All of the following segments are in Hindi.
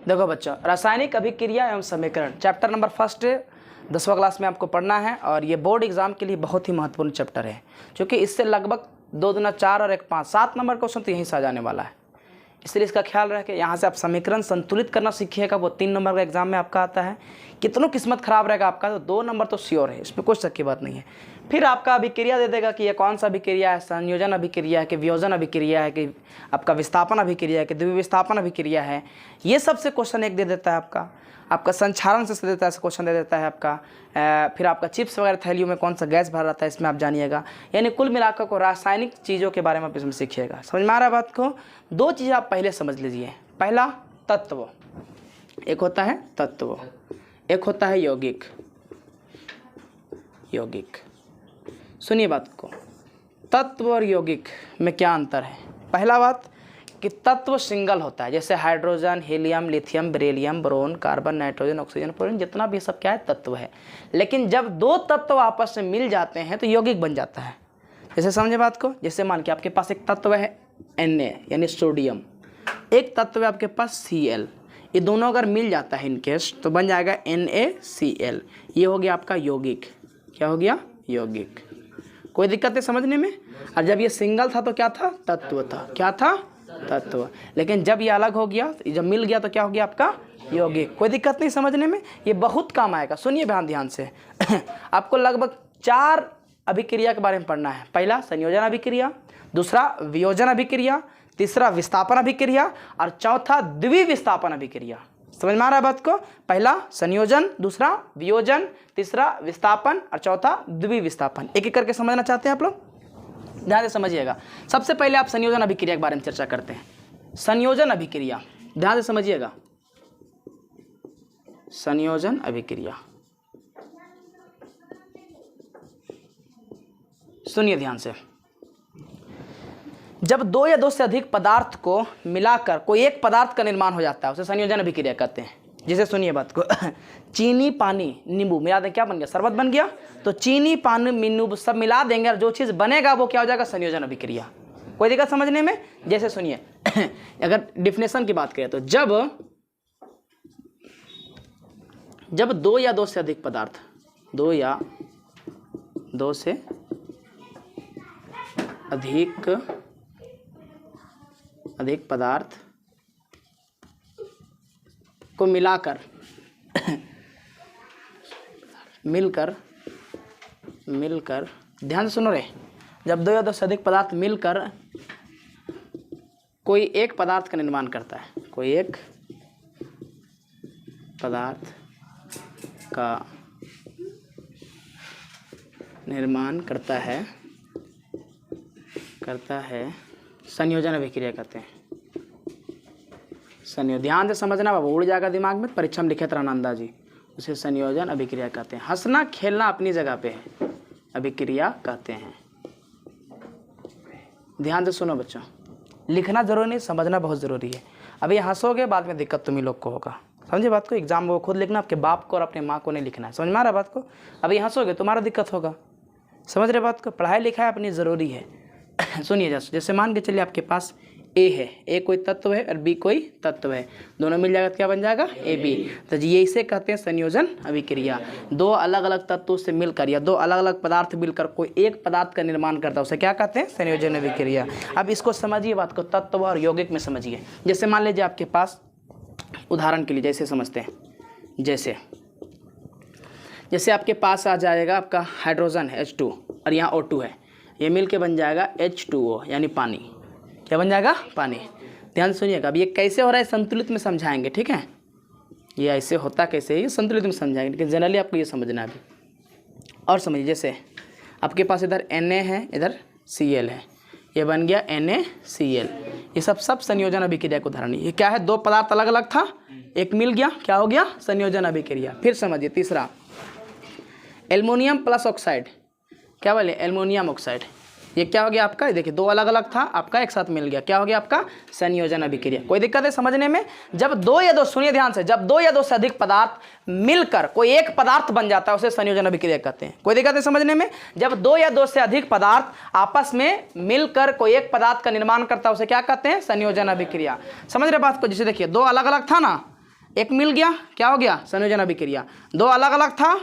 देखो बच्चों, रासायनिक अभिक्रिया एवं समीकरण चैप्टर नंबर फर्स्ट 10वां क्लास में आपको पढ़ना है और ये बोर्ड एग्जाम के लिए बहुत ही महत्वपूर्ण चैप्टर है, क्योंकि इससे लगभग 2 दूना 4 और 1 5 7 नंबर क्वेश्चन तो यहीं से आ जाने वाला है। इसलिए इसका ख्याल रखें। यहाँ से आप समीकरण संतुलित करना सीखिएगा, वो 3 नंबर का एग्जाम में आपका आता है। कितनों किस्मत खराब रहेगा आपका तो 2 नंबर तो श्योर है, इसमें कुछ शक की बात नहीं है। फिर आपका अभिक्रिया दे देगा कि ये कौन सा अभिक्रिया है, संयोजन अभिक्रिया है कि वियोजन अभिक्रिया है कि आपका विस्थापन अभिक्रिया है कि द्विविस्थापन अभिक्रिया है। ये सबसे क्वेश्चन एक दे देता है आपका संक्षारण से देता है, क्वेश्चन दे देता है आपका। फिर आपका चिप्स वगैरह थैलियों में कौन सा गैस भरा रहता है, इसमें आप जानिएगा। यानी कुल मिलाकर को रासायनिक चीज़ों के बारे में आप इसमें सीखिएगा। समझ में आ रहा है बात को? 2 चीज़ें आप पहले समझ लीजिए। पहला तत्व, एक होता है तत्व, एक होता है यौगिक। सुनिए बात को, तत्व और यौगिक में क्या अंतर है। पहला बात कि तत्व सिंगल होता है, जैसे hydrogen, helium, lithium, beryllium, boron, carbon, nitrogen, oxygen, fluorine, जितना भी सब क्या है तत्व है। लेकिन जब 2 तत्व आपस में मिल जाते हैं तो यौगिक बन जाता है। जैसे समझे बात को, जैसे मान के आपके पास एक तत्व है Na यानी सोडियम, एक तत्व है आपके पास Cl, ये दोनों अगर मिल जाता है इनकेस तो बन जाएगा NaCl। ये हो गया आपका यौगिक। क्या हो गया? यौगिक। कोई दिक्कत है समझने में? और जब ये सिंगल था तो क्या था? तत्व था। क्या था? तत्व। लेकिन जब ये अलग हो गया, जब मिल गया तो क्या हो गया आपका? यौगिक। कोई दिक्कत नहीं समझने में, ये बहुत काम आएगा। सुनिए ध्यान से आपको लगभग 4 अभिक्रिया के बारे में पढ़ना है। पहला संयोजन अभिक्रिया, दूसरा वियोजन अभिक्रिया, तीसरा विस्थापन अभिक्रिया और चौथा द्विविस्थापन अभिक्रिया। समझ में आ रहा है बात को? पहला संयोजन, दूसरा वियोजन, तीसरा विस्थापन और चौथा द्विविस्थापन। एक एक करके समझना चाहते हैं आप लोग? ध्यान से समझिएगा। सबसे पहले आप संयोजन अभिक्रिया के बारे में चर्चा करते हैं। संयोजन अभिक्रिया, ध्यान से समझिएगा। संयोजन अभिक्रिया, सुनिए ध्यान से। जब 2 या 2 से अधिक पदार्थ को मिलाकर कोई एक पदार्थ का निर्माण हो जाता है उसे संयोजन अभिक्रिया कहते हैं। जैसे सुनिए बात को चीनी, पानी, नींबू मिला दें, क्या बन गया? शरबत बन गया। तो चीनी, पानी, नींबू सब मिला देंगे और जो चीज़ बनेगा वो क्या हो जाएगा? संयोजन अभिक्रिया। कोई दिक्कत समझने में? जैसे सुनिए अगर डिफिनेशन की बात करें तो जब 2 या 2 से अधिक पदार्थ, 2 या 2 से अधिक पदार्थ को मिलाकर मिलकर ध्यान से सुनो रे। जब 2 या 2 से अधिक पदार्थ मिलकर कोई एक पदार्थ का निर्माण करता है, कोई एक पदार्थ का निर्माण करता है संयोजन अभिक्रिया कहते हैं। ध्यान से समझना बाबू, उड़ जाएगा दिमाग में। परीक्षा में लिखे तरह जी, उसे संयोजन अभिक्रिया कहते हैं। हंसना खेलना अपनी जगह पे है, अभिक्रिया कहते हैं। ध्यान से सुनो बच्चों, लिखना जरूरी नहीं, समझना बहुत ज़रूरी है। अभी हंसोगे बाद में दिक्कत तुम्ही लोग को होगा। समझे बात को? एग्जाम वो खुद लिखना, आपके बाप को और अपने माँ को नहीं लिखना है। समझ में आ रहा बात को? अभी हंसोगे तुम्हारा दिक्कत होगा। समझ रहे बात को? पढ़ाई लिखाई अपनी ज़रूरी है। सुनिए जैसे मान के चलिए आपके पास ए है, ए कोई तत्व है और बी कोई तत्व है, दोनों मिल जाएगा तो क्या बन जाएगा? A B. तो ये इसे कहते हैं संयोजन अभिक्रिया। 2 अलग अलग तत्वों से मिलकर या 2 अलग अलग पदार्थ मिलकर कोई एक पदार्थ का निर्माण करता है, उसे क्या कहते हैं? संयोजन अभिक्रिया। अब इसको समझिए बात को, तत्व और यौगिक में समझिए। जैसे मान लीजिए आपके पास, उदाहरण के लिए जैसे समझते हैं, जैसे आपके पास आ जाएगा आपका हाइड्रोजन है H2 और यहाँ O2 है, ये मिल के बन जाएगा H2O यानी पानी। क्या बन जाएगा? पानी। ध्यान सुनिएगा। अब ये कैसे हो रहा है संतुलित में समझाएंगे, ठीक है? ये ऐसे होता कैसे है ये संतुलित में समझाएंगे, लेकिन जनरली आपको ये समझना है अभी। और समझिए, जैसे आपके पास इधर Na है, इधर Cl है, ये बन गया NaCl। ये सब संयोजन अभिक्रिया का उदाहरण है। ये क्या है? 2 पदार्थ अलग अलग था, एक मिल गया, क्या हो गया? संयोजन अभिक्रिया। फिर समझिए तीसरा, एल्युमिनियम प्लस ऑक्साइड, क्या बोले? Aluminium oxide. ये क्या हो गया आपका? देखिए 2 अलग अलग था, आपका एक साथ मिल गया, क्या हो गया आपका? संयोजन अभिक्रिया। कोई दिक्कत है समझने में? जब 2 या 2, सुनिए ध्यान से, जब 2 या 2 से अधिक पदार्थ मिलकर कोई एक पदार्थ बन जाता है उसे संयोजन अभिक्रिया कहते हैं। कोई दिक्कत है समझने में? जब 2 या 2 से अधिक पदार्थ आपस में मिलकर कोई एक पदार्थ का निर्माण करता है उसे क्या कहते हैं? संयोजन अभिक्रिया। समझ रहे बात को? जैसे देखिए 2 अलग अलग था ना, एक मिल गया, क्या हो गया? संयोजन अभिक्रिया। दो अलग अलग था,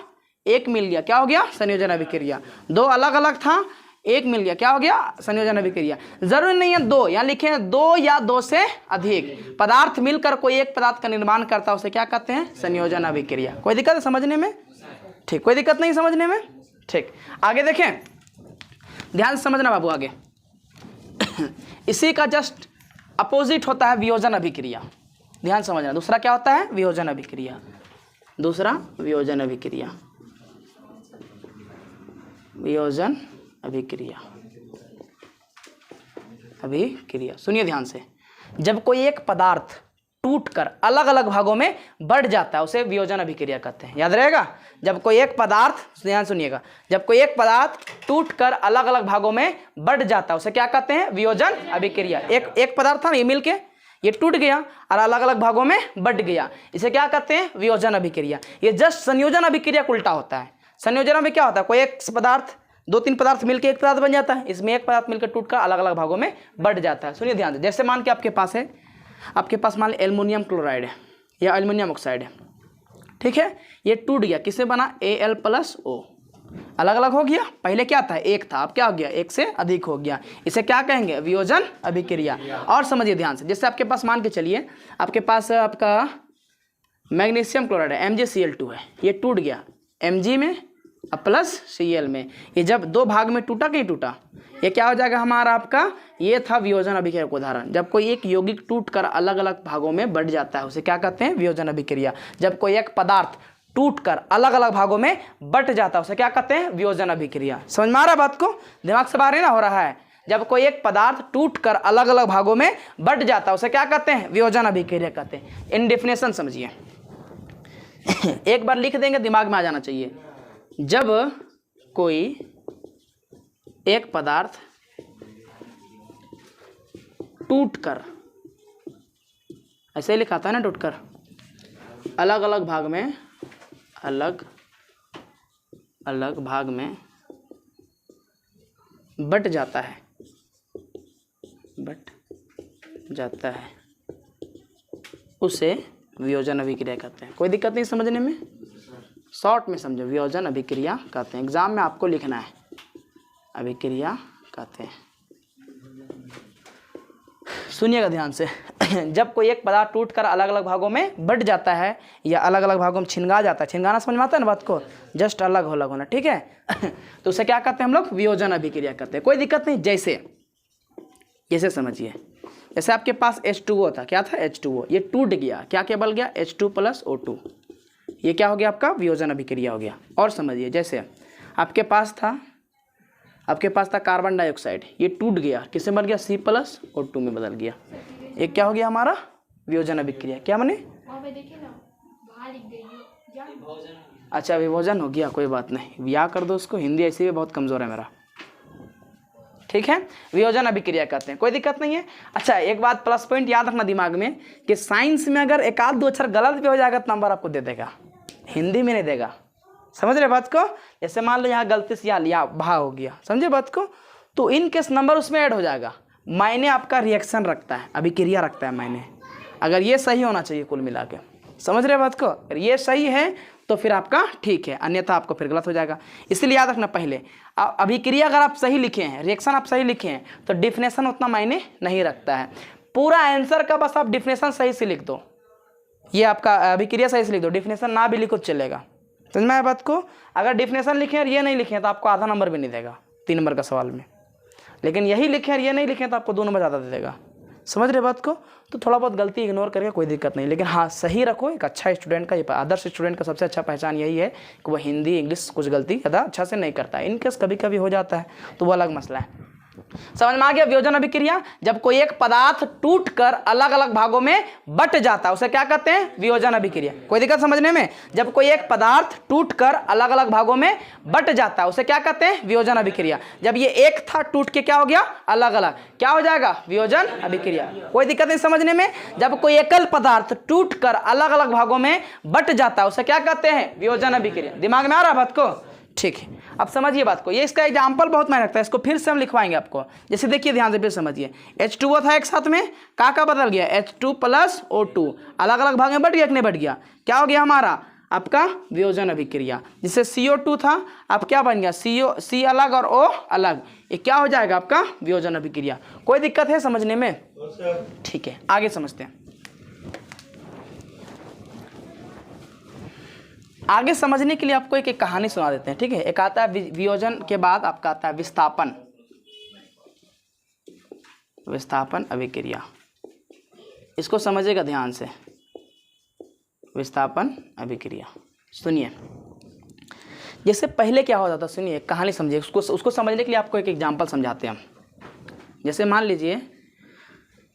एक मिल गया, क्या हो गया? संयोजन अभिक्रिया। दो अलग अलग था, एक मिल गया, क्या हो गया? संयोजन अभिक्रिया। जरूरी नहीं है दो, यहाँ लिखे हैं दो या दो से अधिक पदार्थ मिलकर कोई एक पदार्थ का निर्माण करता है, उसे क्या कहते हैं? संयोजन अभिक्रिया। कोई दिक्कत है समझने में? ठीक, कोई दिक्कत नहीं समझने में? ठीक, आगे देखें, ध्यान से समझना बाबू आगे। इसी का जस्ट अपोजिट होता है वियोजन अभिक्रिया। ध्यान समझना, दूसरा क्या होता है? वियोजन अभिक्रिया। दूसरा वियोजन अभिक्रिया, वियोजन अभिक्रिया, अभिक्रिया। सुनिए ध्यान से, जब कोई एक पदार्थ टूटकर अलग अलग भागों में बढ़ जाता है उसे वियोजन अभिक्रिया कहते हैं। याद रहेगा, जब कोई एक पदार्थ, ध्यान सुनिएगा, जब कोई एक पदार्थ टूटकर अलग अलग भागों में बढ़ जाता है उसे क्या कहते हैं? वियोजन अभिक्रिया। एक पदार्थ था ना, ये मिलके ये टूट गया और अलग अलग भागों में बढ़ गया, इसे क्या कहते हैं? वियोजन अभिक्रिया। ये जस्ट संयोजन अभिक्रिया का उल्टा होता है। संयोजन में क्या होता है? कोई एक पदार्थ, दो तीन पदार्थ मिलकर एक पदार्थ बन जाता है, इसमें एक पदार्थ मिलकर टूटकर अलग अलग भागों में बढ़ जाता है। सुनिए ध्यान से, जैसे मान के आपके पास है, आपके पास मान लो एल्युमिनियम क्लोराइड है या एल्युमिनियम ऑक्साइड है, ठीक है, ये टूट गया, किससे बना? Al+O, अलग अलग हो गया। पहले क्या था? एक था, अब क्या हो गया? एक से अधिक हो गया, इसे क्या कहेंगे? वियोजन अभिक्रिया। और समझिए ध्यान से, जैसे आपके पास मान के चलिए, आपके पास आपका मैग्नीशियम क्लोराइड है, MgCl2 है, ये टूट गया Mg में प्लस Cl में, ये जब दो भाग में टूटा, कहीं टूटा, ये क्या हो जाएगा हमारा? आपका ये था वियोजन अभिक्रिया का उदाहरण। जब कोई एक यौगिक टूटकर अलग अलग भागों में बढ़ जाता है उसे क्या कहते हैं? वियोजन अभिक्रिया। जब कोई एक पदार्थ टूटकर अलग अलग भागों में बट जाता है उसे क्या कहते हैं? वियोजन अभिक्रिया। समझ में आ रहा है बात को? दिमाग से बाहर ही ना हो रहा है? जब कोई एक पदार्थ टूटकर अलग अलग भागों में बट जाता है उसे क्या कहते हैं? वियोजन अभिक्रिया कहते हैं। इन डेफिनेशन समझिए, एक बार लिख देंगे, दिमाग में आ जाना चाहिए। जब कोई एक पदार्थ टूटकर, ऐसे ही लिखा था ना, टूटकर अलग अलग भाग में, अलग अलग भाग में बट जाता है, बट जाता है, उसे वियोजन अभिक्रिया कहते हैं। कोई दिक्कत नहीं समझने में? शॉर्ट में समझो, वियोजन अभिक्रिया कहते हैं। एग्जाम में आपको लिखना है, अभिक्रिया कहते हैं। सुनिएगा ध्यान से, जब कोई एक पदार्थ टूटकर अलग अलग भागों में बढ़ जाता है या अलग अलग भागों में छिनगा जाता है, छिनगाना समझ में आता है ना बात को? जस्ट अलग होना, ठीक है। तो उसे क्या कहते हैं हम लोग? वियोजन अभिक्रिया कहते हैं। कोई दिक्कत नहीं। जैसे समझिए, जैसे आपके पास H2O था, क्या था? H2O, ये टूट गया, क्या बल गया? H2+O2, ये क्या हो गया? आपका वियोजन अभिक्रिया हो गया। और समझिए, जैसे आपके पास था कार्बन डाइऑक्साइड, ये टूट गया, किससे बन गया? C+O2 में बदल गया, एक क्या हो गया हमारा? वियोजन अभिक्रिया। क्या बने? अच्छा, विभोजन हो गया, कोई बात नहीं, या कर दो उसको, हिंदी ऐसे भी बहुत कमज़ोर है मेरा, ठीक है। वियोजन अभिक्रिया कहते हैं, कोई दिक्कत नहीं है। अच्छा, एक बात प्लस पॉइंट याद रखना दिमाग में कि साइंस में अगर एक आध दो अक्षर गलत भी हो जाएगा तो नंबर आपको दे देगा, हिंदी में नहीं देगा। समझ रहे बात को? जैसे मान लो यहाँ गलती से यहाँ लिया भा हो गया, समझे बात को? तो इन केस नंबर उसमें ऐड हो जाएगा। मायने आपका रिएक्शन रखता है, अभिक्रिया रखता है मायने। अगर ये सही होना चाहिए कुल मिला के, समझ रहे बात को? अगर ये सही है तो फिर आपका ठीक है, अन्यथा आपको फिर गलत हो जाएगा। इसलिए याद रखना, पहले अभिक्रिया अगर आप सही लिखे हैं, रिएक्शन आप सही लिखे हैं, तो डिफिनेशन उतना मायने नहीं रखता है। पूरा आंसर का बस आप डिफिनेशन सही से लिख दो, ये आपका अभिक्रिया सही से लिख दो, डिफिनेशन ना भी लिखो चलेगा। समझ में आया बात को? अगर डिफिनेशन लिखे और ये नहीं लिखे तो आपको आधा नंबर भी नहीं देगा 3 नंबर का सवाल में, लेकिन यही लिखे और ये नहीं लिखे तो आपको 2 नंबर ज़्यादा दे देगा। समझ रहे बात को? तो थोड़ा बहुत गलती इग्नोर करके कोई दिक्कत नहीं, लेकिन हाँ सही रखो। एक अच्छा स्टूडेंट का, ये आदर्श स्टूडेंट का सबसे अच्छा पहचान यही है कि वह हिंदी इंग्लिश कुछ गलती ज़्यादा अच्छा से नहीं करता है। इनकेस कभी कभी हो जाता है तो वो अलग मसला है। समझ में आ गया? वियोजन अभिक्रिया, जब कोई एक पदार्थ टूटकर अलग अलग भागों में बट जाता है उसे क्या कहते हैं? वियोजन अभिक्रिया। कोई दिक्कत समझने में? जब कोई एक पदार्थ टूटकर अलग अलग भागों में बट जाता है उसे क्या कहते हैं? वियोजन अभिक्रिया। जब ये एक था टूट के क्या हो गया? अलग अलग, क्या हो जाएगा? वियोजन अभिक्रिया। कोई दिक्कत नहीं समझने में? जब कोई एकल पदार्थ टूटकर अलग अलग भागों में बट जाता है उसे क्या कहते हैं? वियोजन अभिक्रिया। दिमाग में आ रहा है बात को? ठीक है, अब समझिए बात को, ये इसका एग्जाम्पल बहुत मायने रखता है, इसको फिर से हम लिखवाएंगे आपको। जैसे देखिए ध्यान से फिर समझिए, H2O था एक साथ में, का बदल गया H2 + O2, अलग अलग भाग में बढ़ गया कि नहीं बढ़ गया, क्या हो गया हमारा आपका वियोजन अभिक्रिया। जैसे CO2 था, अब क्या बन गया C अलग और O अलग, ये क्या हो जाएगा आपका वियोजन अभिक्रिया। कोई दिक्कत है समझने में? ठीक है, आगे समझते हैं। आगे समझने के लिए आपको एक कहानी सुना देते हैं, ठीक है। एक आता है वियोजन के बाद आपका आता है विस्थापन अभिक्रिया। इसको समझिएगा ध्यान से, विस्थापन अभिक्रिया। सुनिए, जैसे पहले क्या होता था, सुनिए कहानी समझिए, उसको समझने के लिए आपको एक एग्जांपल समझाते हैं हम। जैसे मान लीजिए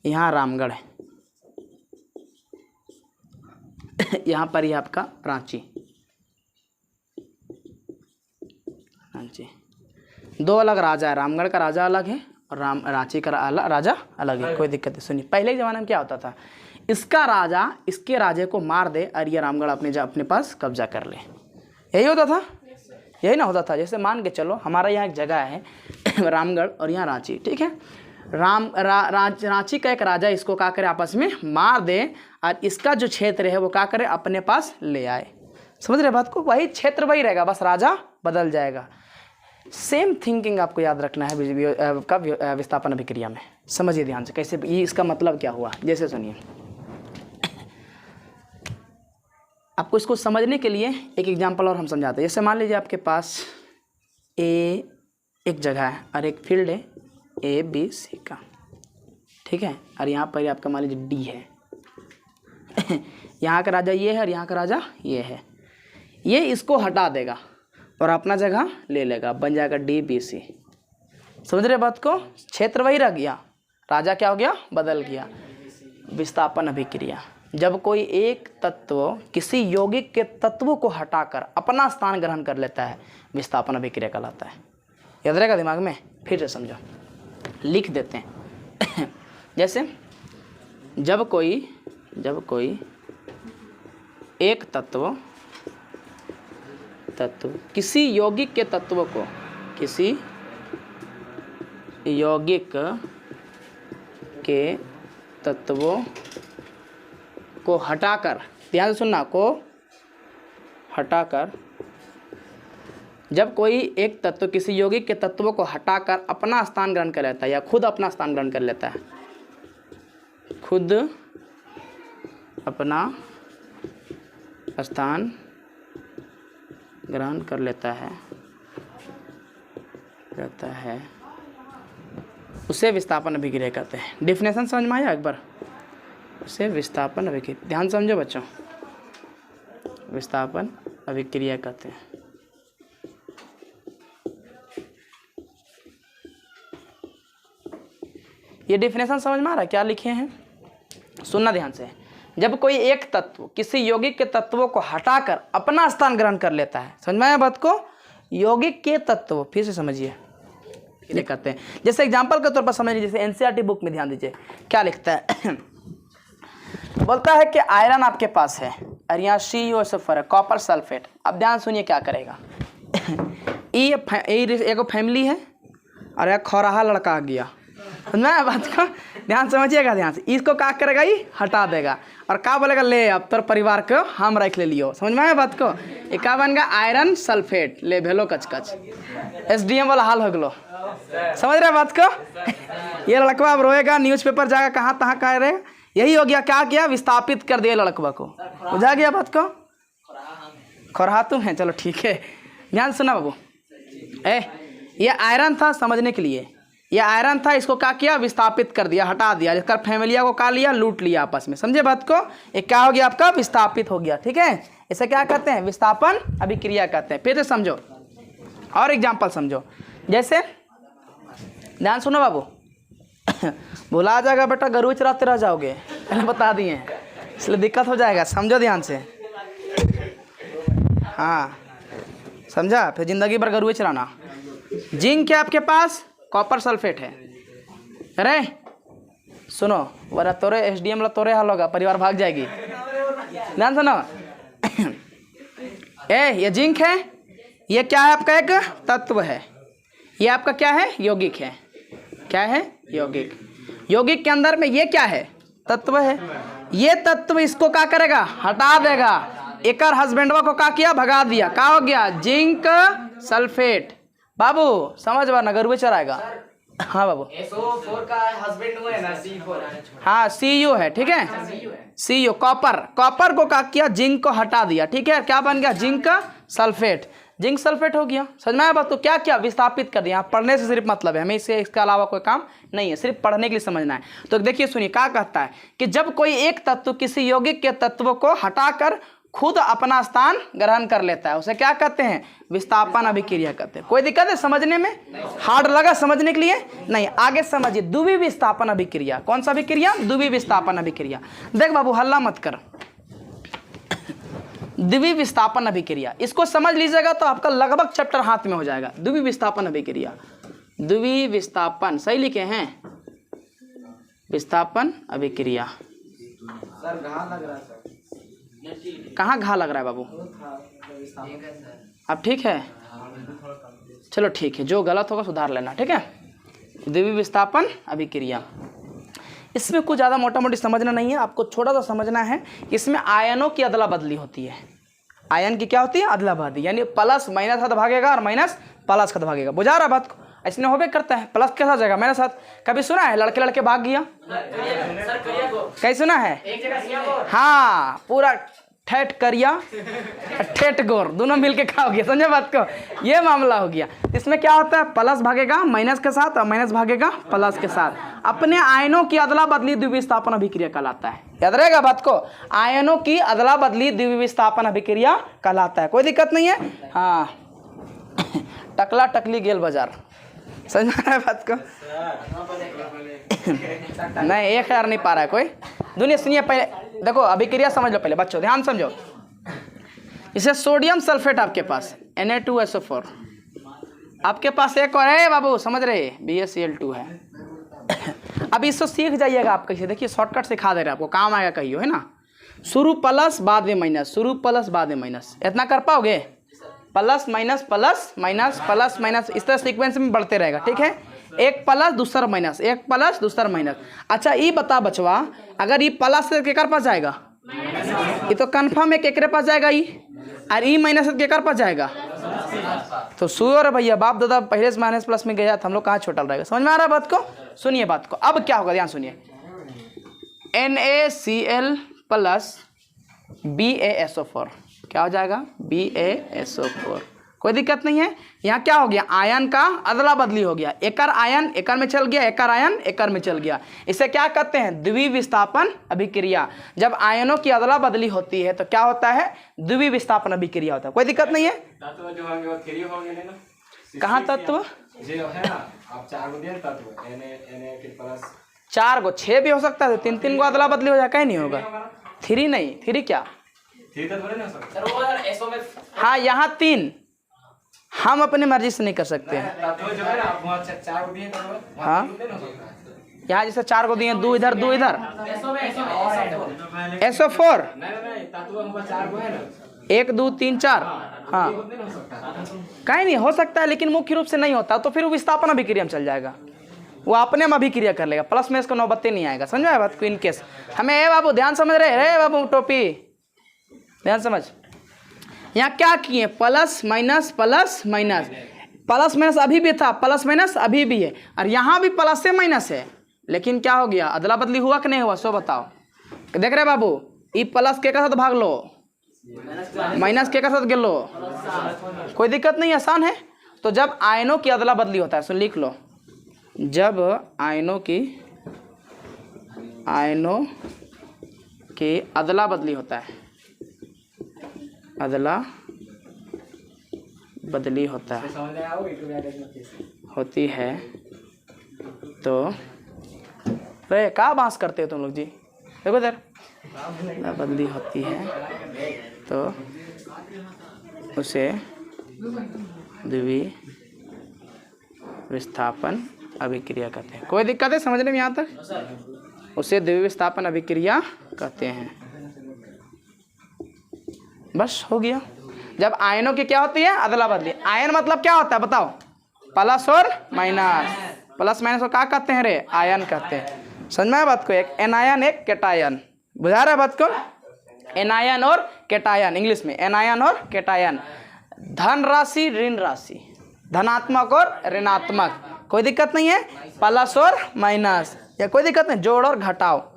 यहाँ रामगढ़ है, यहाँ पर ही आपका रांची, दो अलग राजा है, रामगढ़ का राजा अलग है और रांची का राजा अलग है। कोई दिक्कत नहीं। सुनिए, पहले के ज़माने में क्या होता था, इसका राजा इसके राजे को मार दे और ये रामगढ़ अपने पास कब्जा कर ले, यही होता था, यही ना होता था। जैसे मान के चलो हमारा यहाँ एक जगह है रामगढ़ और यहाँ रांची, ठीक है। रांची का एक राजा इसको क्या करे, आपस में मार दे और इसका जो क्षेत्र है वो क्या करे, अपने पास ले आए। समझ रहे बात को? वही क्षेत्र वही रहेगा, बस राजा बदल जाएगा। सेम थिंकिंग आपको याद रखना है विस्थापन अभिक्रिया में। समझिए ध्यान से कैसे, ये इसका मतलब क्या हुआ। जैसे सुनिए, आपको इसको समझने के लिए एक एग्जांपल और हम समझाते हैं। जैसे मान लीजिए आपके पास एक जगह है और एक फील्ड है ABC का, ठीक है, और यहाँ पर आपका मान लीजिए D है यहाँ का राजा ये है और यहाँ का राजा ये है। ये इसको हटा देगा और अपना जगह ले लेगा, बन जाएगा DBC। समझ रहे बात को? क्षेत्र वही रह गया, राजा क्या हो गया, बदल गया। विस्थापन अभिक्रिया, जब कोई एक तत्व किसी यौगिक के तत्व को हटाकर अपना स्थान ग्रहण कर लेता है, विस्थापन अभिक्रिया कहलाता है। याद रहेगा दिमाग में? फिर से समझो, लिख देते हैं जैसे जब कोई एक तत्व किसी यौगिक के तत्व को हटाकर, ध्यान से सुनना, को हटाकर, जब कोई एक तत्व किसी यौगिक के तत्वों को हटाकर अपना स्थान ग्रहण कर लेता है या खुद अपना स्थान ग्रहण कर लेता है, खुद अपना स्थान ग्रहण कर लेता है उसे विस्थापन अभिक्रिया कहते हैं। डेफिनेशन समझ में आया एक बार? उसे विस्थापन अभिक्रिया, ध्यान समझो बच्चों, विस्थापन अभिक्रिया कहते हैं। ये डेफिनेशन समझ में आ रहा है? क्या लिखे हैं सुनना ध्यान से। जब कोई एक तत्व किसी यौगिक के तत्वों को हटाकर अपना स्थान ग्रहण कर लेता है, समझ में आया बात को? यौगिक के तत्व, फिर से समझिए, ये कहते हैं। जैसे एग्जांपल के तौर पर समझ लीजिए, जैसे NCERT बुक में ध्यान दीजिए क्या लिखता है बोलता है कि आयरन आपके पास है और यहाँ CuSO4 है, कॉपर सल्फेट। अब ध्यान सुनिए क्या करेगा एक फैमिली है और एक खौराहा लड़का आ गया, समझ में आया बात को? ध्यान समझिएगा ध्यान से। इसको क्या करेगा, ये हटा देगा और क्या बोलेगा, ले अब तोर परिवार को हम रख ले लियो। समझ में आया बात को? ये क्या बन गया, आयरन सल्फेट, ले भेलो कच SDM वाला हाल हो गलो। समझ रहे बात को? ये लड़कवा अब रोएगा, न्यूज़पेपर जाएगा, कहाँ तहाँ कह रहे, यही हो गया। क्या किया, विस्थापित कर दिया लड़कवा को। बुझा गया बात को? खौराहा तुम है, चलो ठीक है। ध्यान सुना बाबू, ये आयरन था, समझने के लिए, ये आयरन था, इसको क्या किया, विस्थापित कर दिया, हटा दिया। इसका फैमिलिया को क्या लिया, लूट लिया आपस में। समझे बात को? ये क्या हो गया आपका, विस्थापित हो गया। ठीक है, इसे क्या कहते हैं, विस्थापन अभिक्रिया कहते हैं। फिर से समझो और एग्जाम्पल समझो। जैसे ध्यान सुनो बाबू भुला जाएगा बेटा, गरू चराते रह जाओगे, पहले बता दिए, इसलिए दिक्कत हो जाएगा। समझो ध्यान से, हाँ समझा? फिर जिंदगी भर गरू चराना। जिंक है आपके पास, कॉपर सल्फेट है। अरे सुनो, वरना तोरे SDM ला तोरे हाल होगा, परिवार भाग जाएगी। ध्यान सुनो ये जिंक है, ये क्या है आपका एक तत्व है, ये आपका क्या है यौगिक है, क्या है यौगिक। यौगिक के अंदर में ये क्या है तत्व है, ये तत्व इसको क्या करेगा हटा देगा। एक हस्बैंडवा को क्या किया भगा दिया, क्या हो गया जिंक सल्फेट। बाबू समझ वरना गरुए चराएगा। हाँ बाबू SO4 का हस्बैंड वो है ना C4। हाँ CU है, ठीक है CU कॉपर, कॉपर को क्या किया जिंक को हटा दिया, ठीक है क्या बन गया जिंक सल्फेट, जिंक सल्फेट हो गया। समझ में आया बात। तो क्या क्या विस्थापित कर दिया। पढ़ने से सिर्फ मतलब है, हमें इससे इसके अलावा कोई काम नहीं है, सिर्फ पढ़ने के लिए समझना है। तो देखिए सुनिए क्या कहता है कि जब कोई एक तत्व किसी यौगिक के तत्व को हटाकर खुद अपना स्थान ग्रहण कर लेता है उसे क्या कहते हैं विस्थापन अभिक्रिया कहते हैं। कोई दिक्कत है समझने में, हार्ड लगा समझने के लिए नहीं। आगे समझिए द्विवीय विस्थापन अभिक्रिया। कौन सा अभिक्रिया द्विवीय विस्थापन अभिक्रिया। देख बाबू हल्ला मत कर, द्विवीय विस्थापन अभिक्रिया इसको समझ लीजिएगा तो आपका लगभग चैप्टर हाथ में हो जाएगा। द्विवीय विस्थापन अभिक्रिया, द्विवीय विस्थापन सही लिखे हैं विस्थापन अभिक्रिया। सर घा लग रहा है सर। कहाँ घा लग रहा है बाबू, अब ठीक है चलो ठीक है, जो गलत होगा सुधार लेना, ठीक है। द्विवीय विस्थापन अभिक्रिया इसमें कुछ ज़्यादा मोटा मोटी समझना नहीं है, आपको छोटा सा समझना है। इसमें आयनों की अदला बदली होती है। आयन की क्या होती है अदला बदली, यानी प्लस माइनस हाथ भागेगा और माइनस प्लस हाथ भागेगा। बुझा रहा बात को, ऐसे होबे करता है प्लस के साथ जाएगा माइनस हाथ। कभी सुना है लड़के लड़के भाग गया, कहीं सुना है हाँ पूरा ठेठ करिया ठेठ गोर दोनों मिलके खा गया, समझे बात को, ये मामला हो गया। इसमें क्या होता है प्लस भागेगा माइनस के साथ और माइनस भागेगा प्लस के साथ। अपने आयनों की अदला बदली द्विवीय विस्थापन अभिक्रिया कहलाता है। याद रहेगा बात को, आयनों की अदला बदली द्विवीय विस्थापन अभिक्रिया कहलाता है। कोई दिक्कत नहीं है। हाँ टकला टकली गेल बाजार, समझ में आ रहा है बात को नहीं 1000 नहीं पा रहा है कोई। दुनिया सुनिए पहले देखो अभिक्रिया समझ लो पहले बच्चों, ध्यान समझो। इसे सोडियम सल्फेट आपके पास Na2SO4, आपके पास एक और है बाबू समझ रहे BaCl2 है। अब इसको सीख जाइएगा आप कैसे, देखिए शॉर्टकट सिखा दे रहे हैं आपको, काम आएगा कहियो है ना। शुरू प्लस बाद में माइनस, शुरू प्लस बाद में माइनस, इतना कर पाओगे plus minus plus minus plus minus, इस तरह सीक्वेंस में बढ़ते रहेगा, ठीक है। एक प्लस दूसरा माइनस, एक प्लस दूसरा माइनस। अच्छा ये बता बचवा, अगर ये प्लस से केकर पास जाएगा ये तो कन्फर्म है केकरे पास जाएगा ये, और ई माइनस से केकर पास जाएगा तो श्योर भैया बाप दादा पहले से माइनस प्लस में गया था, हम लोग कहाँ छोटा रहेगा। समझ में आ रहा है बात को। सुनिए बात को, अब क्या होगा ध्यान सुनिए। NaCl प्लस BaSO4 क्या हो जाएगा BaSO4। कोई दिक्कत नहीं है। यहाँ क्या हो गया आयन का अदला बदली हो गया, एकर आयन एकर में चल गया, एकर आयन एकर में चल गया। इसे क्या कहते हैं द्विवीय विस्थापन अभिक्रिया। जब आयनों की अदला बदली होती है तो क्या होता है द्विवीय विस्थापन अभिक्रिया होता है। कोई दिक्कत नहीं है। तत्व जो होंगे वो 3 होंगे ना, कहाँ तत्व जो है ना आप 4 गो दिए तत्व Na के प्लस 4 गो 6 भी हो सकता है, 3 गो अदला बदली हो जाए, कहीं नहीं होगा। 3 नहीं, 3 क्या 3 तत्व नहीं हो सकता सर, वो SO में हाँ यहाँ 3 हम अपनी मर्जी से नहीं कर सकते हैं। तत्व जो है ना आप वहाँ 4 गो दिए तत्व हाँ यहाँ जैसे 4 को दिए 2 इधर 2 इधर SO4 नहीं तत्व हमको 4 गो है ना 1 2 3 4 हाँ नहीं हो सकता। कहीं नहीं हो सकता है, लेकिन मुख्य रूप से नहीं होता तो फिर वो विस्थापन अभिक्रिया में चल जाएगा, वो अपने में अभिक्रिया कर लेगा, प्लस में इसको नौबत्ते नहीं आएगा। समझ में बात को। इन केस हमें ए बाबू ध्यान समझ रहे रे बाबू टोपी ध्यान समझ। यहाँ क्या किए plus minus plus minus, plus minus अभी भी था, प्लस माइनस अभी भी है, और यहाँ भी प्लस से माइनस है, लेकिन क्या हो गया अदला बदली हुआ कि नहीं हुआ सो बताओ। देख रहे बाबू ये प्लस के साथ भाग लो, माइनस के साथ गिर लो, कोई दिक्कत नहीं, आसान है। तो जब आयनों की अदला बदली होता है सो लिख लो, जब आयनों की अदला बदली होता है, अदला बदली होता है होती है तो रे क्या बांस करते हो तुम लोग जी, देखो इधर बदली होती है तो उसे द्विवीय विस्थापन अभिक्रिया कहते हैं। कोई दिक्कत है समझने में यहाँ तक। उसे द्विवीय विस्थापन अभिक्रिया कहते हैं। बस हो गया। जब आयनों की क्या होती है अदला बदली। आयन मतलब क्या होता है बताओ, प्लस और माइनस, प्लस माइनस को क्या कहते हैं रे, आयन कहते हैं। समझ में आया बात को, एक एनायन एक केटायन, बुझा रहा है बात को, एनायन और केटायन, इंग्लिश में एनायन और केटायन। धन राशि ऋण राशि, धनात्मक और ऋणात्मक, कोई दिक्कत नहीं है, प्लस और माइनस, या कोई दिक्कत नहीं, जोड़ और घटाव,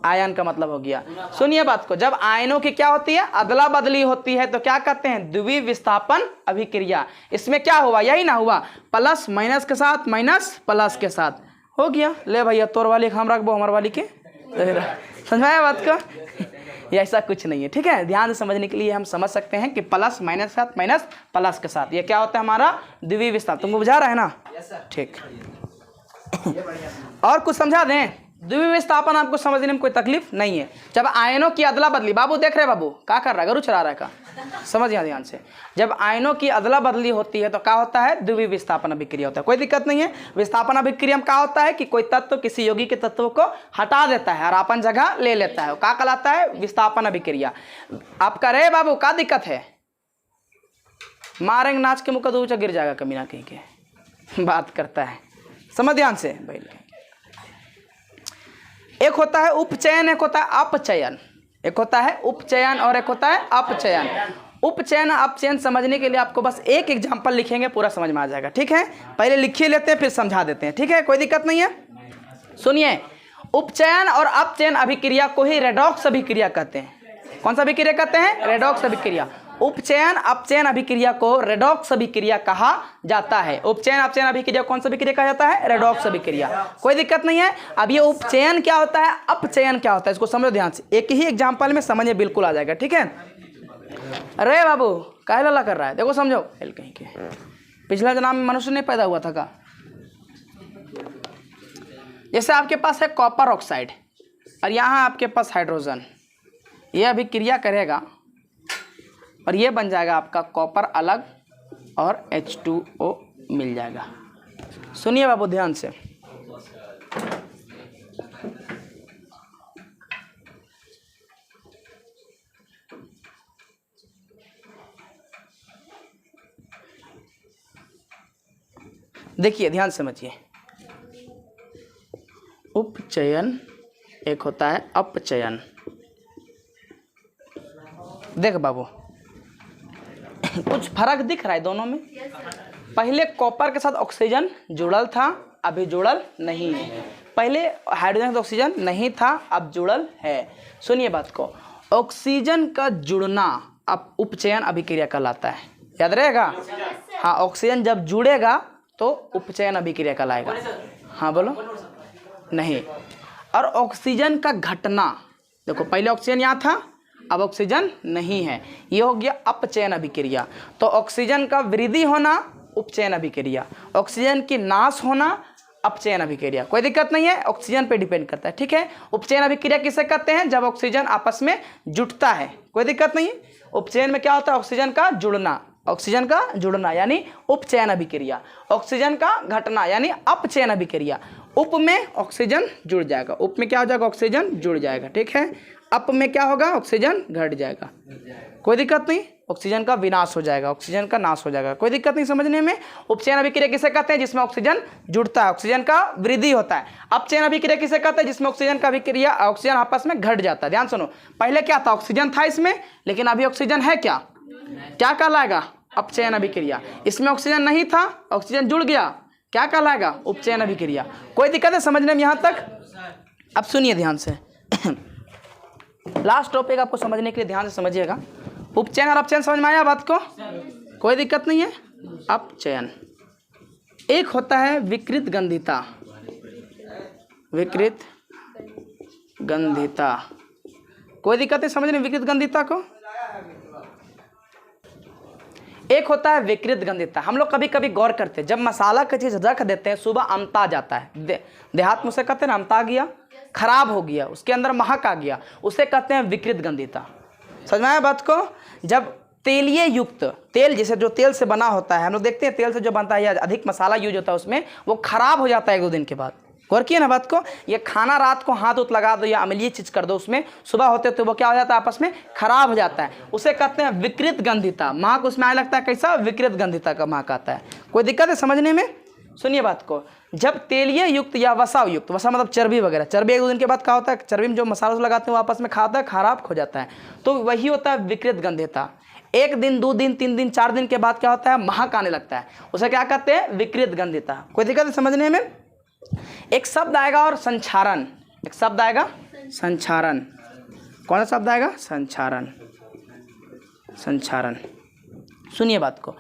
आयन का मतलब हो गया। सुनिए बात को, जब आयनों की क्या होती है अदला बदली होती है तो क्या कहते हैं, द्वितीय विस्थापन अभिक्रिया। इसमें क्या हुआ, यही ना हुआ, प्लस माइनस के साथ माइनस प्लस के साथ, हो गया। ले भैया तोर वाली हम रखबो हमार वाली के, समझाया बात को, ये ऐसा कुछ नहीं है, ठीक है। ध्यान से समझने के लिए हम समझ सकते हैं कि प्लस माइनस के साथ माइनस प्लस के साथ, ये क्या होता है हमारा द्वितीय विस्थापन। तुमको बुझा रहा है ना, ठीक। और कुछ समझा दें, द्वितीय विस्थापन आपको समझने में कोई तकलीफ नहीं है। जब आयनों की अदला बदली, बाबू देख रहे बाबू क्या कर रहा है, गरु चला रहा है का, समझिए ध्यान से। जब आयनों की अदला बदली होती है तो क्या होता है, द्वितीय विस्थापन अभिक्रिया होता है, कोई दिक्कत नहीं है। विस्थापन अभिक्रिया में क्या होता है कि कोई तत्व किसी यौगिक के तत्व को हटा देता है और अपन जगह ले लेता है, क्या कहलाता है, विस्थापन अभिक्रिया। आप कह रहे बाबू क्या दिक्कत है, मारेंगे नाच के मुँह का ऊंचा गिर जाएगा कमीना कहीं के, बात करता है, समझ ध्यान से भाई। एक होता है उपचयन, एक होता है अपचयन, एक होता है उपचयन और एक होता है अपचयन। उपचयन अपचयन समझने के लिए आपको बस एक एग्जांपल लिखेंगे, पूरा समझ में आ जाएगा, ठीक है। पहले लिखिए लेते हैं फिर समझा देते हैं, ठीक है, कोई दिक्कत नहीं है। सुनिए, उपचयन और अपचयन अभिक्रिया को ही रेडॉक्स अभिक्रिया कहते हैं। कौन सा अभिक्रिया कहते हैं, रेडॉक्स अभिक्रिया। उपचयन अपचयन अभिक्रिया को रेडॉक्स अभिक्रिया कहा जाता है। उपचयन अपचयन अभिक्रिया कौन सा अभिक्रिया कहा जाता है, रेडॉक्स अभिक्रिया, कोई दिक्कत नहीं है। अब ये उपचयन क्या होता है, अपचयन क्या होता है, इसको समझो ध्यान से, एक ही एग्जांपल में समझ में बिल्कुल आ जाएगा, ठीक है। अरे बाबू काहे लल्ला कर रहा है, देखो समझो, कहीं के पिछला जन्म में मनुष्य नहीं पैदा हुआ था का। जैसे आपके पास है कॉपर ऑक्साइड और यहाँ आपके पास हाइड्रोजन, ये अभिक्रिया करेगा और ये बन जाएगा आपका कॉपर अलग और H2O मिल जाएगा। सुनिए बाबू ध्यान से, देखिए ध्यान समझिए, उपचयन एक होता है अपचयन। देख बाबू कुछ फर्क दिख रहा है दोनों में। पहले कॉपर के साथ ऑक्सीजन जुड़ल था, अभी जुड़ल नहीं है। पहले हाइड्रोजन के साथ ऑक्सीजन नहीं था, अब जुड़ल है। सुनिए बात को, ऑक्सीजन का जुड़ना अब उपचयन अभिक्रिया कहलाता है, याद रहेगा। हाँ, ऑक्सीजन जब जुड़ेगा तो उपचयन अभिक्रिया कहलाएगा। हाँ बोलो, नहीं। और ऑक्सीजन का घटना, देखो पहले ऑक्सीजन यहाँ था, अब ऑक्सीजन नहीं है, ये हो गया अपचयन अभिक्रिया। तो ऑक्सीजन का वृद्धि होना उपचयन अभिक्रिया, ऑक्सीजन की नाश होना अपचयन अभिक्रिया, कोई दिक्कत नहीं है, ऑक्सीजन पे डिपेंड करता है, ठीक है। उपचयन अभिक्रिया किसे कहते हैं, जब ऑक्सीजन आपस में जुटता है, कोई दिक्कत नहीं है। उपचयन में क्या होता है, ऑक्सीजन का जुड़ना, ऑक्सीजन का जुड़ना यानी उपचयन अभिक्रिया, ऑक्सीजन का घटना यानी अपचयन अभिक्रिया। उप में ऑक्सीजन जुड़ जाएगा, उप में क्या हो जाएगा, ऑक्सीजन जुड़ जाएगा, ठीक है। अप में क्या होगा, ऑक्सीजन घट जाएगा, कोई दिक्कत नहीं, ऑक्सीजन का विनाश हो जाएगा, ऑक्सीजन का नाश हो जाएगा, कोई दिक्कत नहीं समझने में। उपचयन अभिक्रिया किसे कहते हैं, जिसमें ऑक्सीजन जुड़ता है, ऑक्सीजन का वृद्धि होता है। अपचयन अभिक्रिया किसे कहते हैं, जिसमें ऑक्सीजन का अभिक्रिया ऑक्सीजन आपस में घट जाता है। ध्यान सुनो, पहले क्या था, ऑक्सीजन था इसमें, लेकिन अभी ऑक्सीजन है क्या, क्या कहलाएगा, अपचयन अभिक्रिया। इसमें ऑक्सीजन नहीं था, ऑक्सीजन जुड़ गया, क्या कहलाएगा, उपचयन अभिक्रिया। कोई दिक्कत है समझने में यहाँ तक। अब सुनिए ध्यान से, लास्ट टॉपिक आपको समझने के लिए ध्यान से समझिएगा। उपचयन और अपचयन समझ में आया बात को, कोई दिक्कत नहीं है। अपचयन एक होता है विकृत गंधिता, विकृत गंधिता, कोई दिक्कत है समझने विकृत गंधिता को। एक होता है विकृत गंधिता, हम लोग कभी कभी गौर करते हैं, जब मसाला का चीज़ रख देते हैं, सुबह अमता जाता है, देहात में उसे कहते हैं ना, अमता गया, खराब हो गया, उसके अंदर महक आ गया, उसे कहते हैं विकृत गंधिता। समझ में आया बात को। जब तेलीय युक्त तेल, जैसे जो तेल से बना होता है, हम लोग देखते हैं तेल से जो बनता है या अधिक मसाला यूज होता है उसमें, वो खराब हो जाता है 1-2 दिन के बाद, गौर किए ना बात को। ये खाना रात को हाथ उत लगा दो या अम्लीय चीज कर दो उसमें, सुबह होते तो वो क्या हो जाता है, आपस में खराब हो जाता है। उसे कहते हैं विकृत गंधिता, महक उसमें आने लगता है कैसा, विकृत गंधिता का महक आता है। कोई दिक्कत है समझने में? सुनिए बात को, जब तेलीय युक्त या वसा युक्त, वसा मतलब चर्बी वगैरह, चर्बी 1-2 दिन के बाद क्या होता है, चर्बी में जो मसाला लगाते हैं वो आपस में खाता है, खराब हो जाता है, तो वही होता है विकृत गंधिता। 1 दिन 2 दिन 3 दिन 4 दिन के बाद क्या होता है, महक आने लगता है, उसे क्या कहते हैं, विकृत गंधिता। कोई दिक्कत है समझने में? एक शब्द आएगा और संचारण, एक शब्द आएगा संचारण। कौन सा शब्द आएगा, संचारण, संचारण। सुनिए बात को,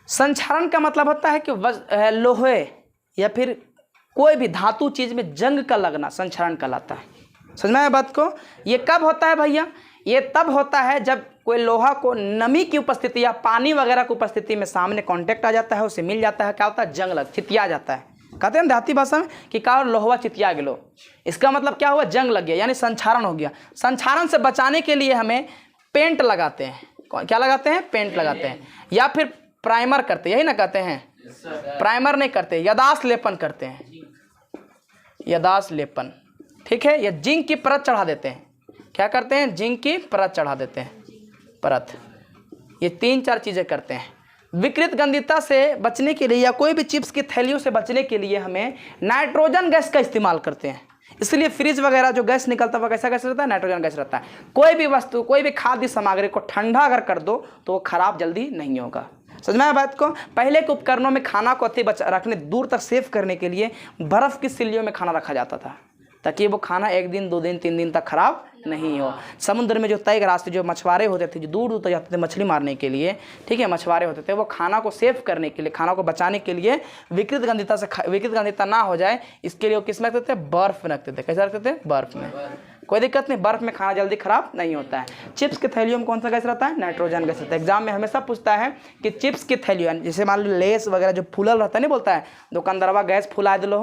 संचारण का मतलब होता है कि लोहे या फिर कोई भी धातु चीज में जंग का लगना संचारण कहलाता है। समझ में आया बात को? ये कब होता है भैया, ये तब होता है जब कोई लोहा को नमी की उपस्थिति या पानी वगैरह की उपस्थिति में सामने कांटेक्ट आ जाता है, उसे मिल जाता है, क्या होता है, जंग लग, चितिया जाता है। कहते हैं देहाती भाषा में कि का लोहवा चितिया गेलो, इसका मतलब क्या हुआ, जंग लग गया, यानी संचारण हो गया। संचारण से बचाने के लिए हमें पेंट लगाते हैं, क्या लगाते हैं, पेंट लगाते हैं, या फिर प्राइमर करते हैं, यही ना कहते हैं, प्राइमर नहीं करते, यदास लेपन करते हैं, यदास लेपन, ठीक है, या जिंक की परत चढ़ा देते हैं। क्या करते हैं, जिंक की परत चढ़ा देते हैं, परत। ये 3-4 चीज़ें करते हैं। विकृत गंधिता से बचने के लिए या कोई भी चिप्स की थैलियों से बचने के लिए हमें नाइट्रोजन गैस का इस्तेमाल करते हैं। इसलिए फ्रिज वगैरह जो गैस निकलता है वो कैसा गैस रहता है, नाइट्रोजन गैस रहता है। कोई भी वस्तु, कोई भी खाद्य सामग्री को ठंडा अगर कर दो तो वो खराब जल्दी नहीं होगा। समझ में आया बात को? पहले के उपकरणों में खाना को अति रखने, दूर तक सेव करने के लिए बर्फ़ की सिल्लियों में खाना रखा जाता था, ताकि वो खाना 1 दिन 2 दिन 3 दिन तक खराब नहीं हो। समुद्र में जो तय रास्ते, जो मछुआरे होते थे, जो दूर दूर तक जाते थे मछली मारने के लिए, ठीक है, मछुआरे होते थे, वो खाना को सेव करने के लिए, खाना को बचाने के लिए विकृत गंधिता ना हो जाए, इसके लिए वो किस में रखते थे, बर्फ़ में रखते थे। कैसे रखते थे, बर्फ़ में। कोई दिक्कत नहीं, बर्फ़ में खाना जल्दी खराब नहीं होता है। चिप्स की थैलियों में कौन सा गैस रहता है, नाइट्रोजन गैस रहता है। एग्जाम में हमेशा पूछता है कि चिप्स की थैलियों, जैसे मान लो लेस वगैरह जो फूलल रहता है, नहीं बोलता है दुकानदारवा गैस फुला दिलो,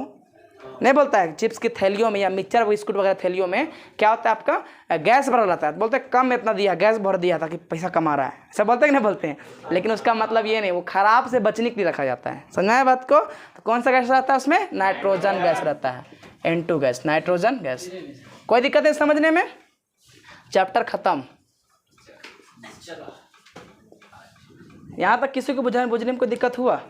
नहीं बोलता है। चिप्स की थैलियों में या मिक्सचर बिस्कुट वगैरह थैलियों में क्या होता है, आपका गैस भरा रहता है, बोलते हैं कम इतना दिया, गैस भर दिया ताकि पैसा कमा रहा है, ऐसा बोलते हैं कि नहीं बोलते हैं। लेकिन उसका मतलब ये नहीं, वो खराब से बचने के लिए रखा जाता है। समझना है बात को? तो कौन सा गैस रहता है उसमें, नाइट्रोजन गैस रहता है, N2 गैस, नाइट्रोजन गैस। कोई दिक्कत है समझने में? चैप्टर खत्म। यहाँ तक किसी को बुझने में कोई दिक्कत हुआ?